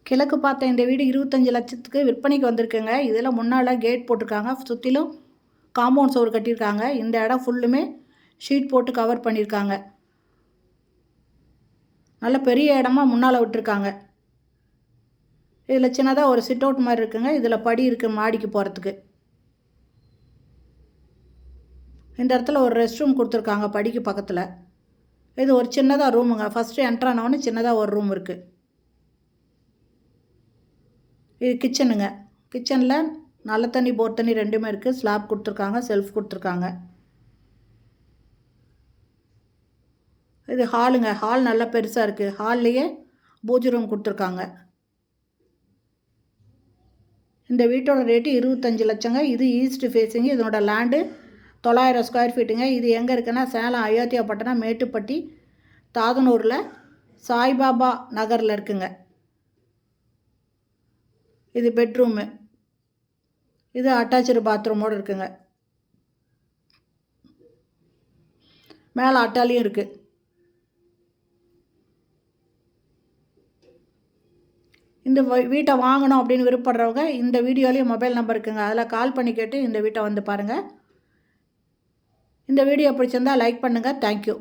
கிழக்கு பார்த்த இந்த வீடு 25 லட்சத்துக்கு விற்பனைக்கு வந்திருக்குங்க. இதில் முன்னால் கேட் போட்டிருக்காங்க. சுற்றிலும் காம்பவுண்ட் சுவர் கட்டியிருக்காங்க. இந்த இடம் ஃபுல்லுமே ஷீட் போட்டு கவர் பண்ணியிருக்காங்க. நல்ல பெரிய இடமா முன்னால் விட்டுருக்காங்க. இதில் சின்னதாக ஒரு சிட் அவுட் மாதிரி இருக்குங்க. இதில் படி இருக்குது மாடிக்கு போகிறதுக்கு. இந்த இடத்துல ஒரு ரெஸ்ட் ரூம் கொடுத்துருக்காங்க படிக்கு பக்கத்தில். இது ஒரு சின்னதாக ரூமுங்க. ஃபஸ்ட்டு என்ட்ரானவொன்னே சின்னதாக ஒரு ரூம் இருக்குது. இது கிச்சனுங்க. கிச்சனில் நல்ல தண்ணி போர் தண்ணி ரெண்டுமே இருக்குது. ஸ்லாப் கொடுத்துருக்காங்க, செல்ஃப் கொடுத்துருக்காங்க. இது ஹாலுங்க. ஹால் நல்லா பெருசாக இருக்குது. ஹால்லையே பூஜை ரூம் கொடுத்துருக்காங்க. இந்த வீட்டோட ரேட்டு 25 லட்சங்க. இது ஈஸ்ட் ஃபேஸிங்கு. இதனோட லேண்டு 900 ஸ்கொயர் ஃபீட்டுங்க. இது எங்கே இருக்குன்னா சேலம் அயோத்தியாப்பட்டினம் மேட்டுப்பட்டி தாதனூரில் சாய்பாபா நகரில் இருக்குங்க. இது பெட்ரூமு. இது அட்டாச்சு பாத்ரூமோடு இருக்குங்க. மேலே அட்டாலியும் இருக்குது. இந்த வீட்டை வாங்கணும் அப்படின்னு விருப்பப்படுறவங்க இந்த வீடியோலேயும் மொபைல் நம்பர் இருக்குங்க. அதில் கால் பண்ணி கேட்டு இந்த வீட்டை வந்து பாருங்கள். இந்த வீடியோ பிடிச்சிருந்தால் லைக் பண்ணுங்கள். தேங்க்யூ.